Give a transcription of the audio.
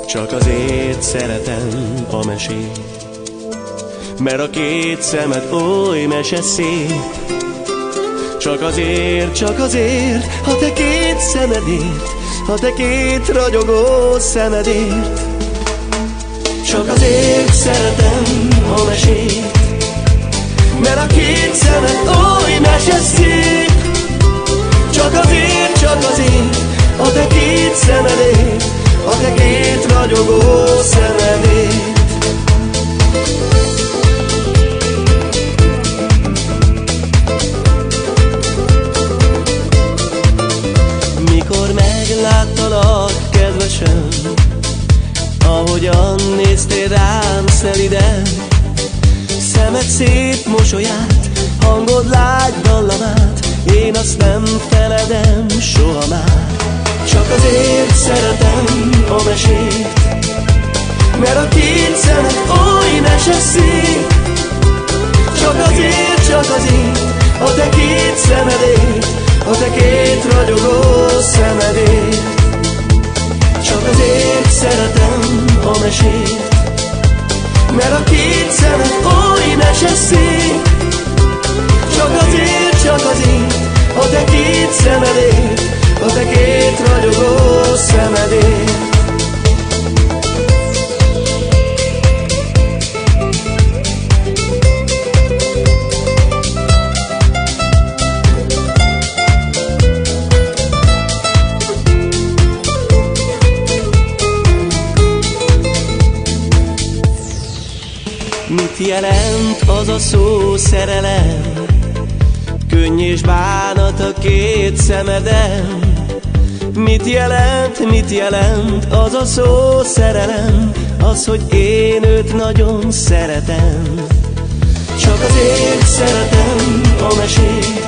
Csak azért szeretem a mesét, mert a két szemed oly meseszép. Csak azért, ha te két szemedért, ha te két ragyogó szemedért. Csak azért szeretem a mesét, mert a két szemed oly meseszép. Csak azért, a te két szemedért, a te két ragyogó szemedért. Mikor megláttalak, kedvesem, ahogyan néztél rám szeliden, szemed szép mosolyát, hangod lágy dallamát, én azt nem feledem soha már. Csak azért szeretem a mesét, mert a két szemed oly meseszép. Csak azért, a te két szemedért, a te két ragyogó szemedért. Csak azért szeretem a mesét, mert a két szemed oly meseszép. Csak azért, a te két szemedért, a te két ragyogó szemedért. Mit jelent az a szó szerelem? Könny és bánat a két szemeden. Mit jelent az a szó szerelem? Az, hogy én őt nagyon szeretem. Csak azért szeretem a mesét,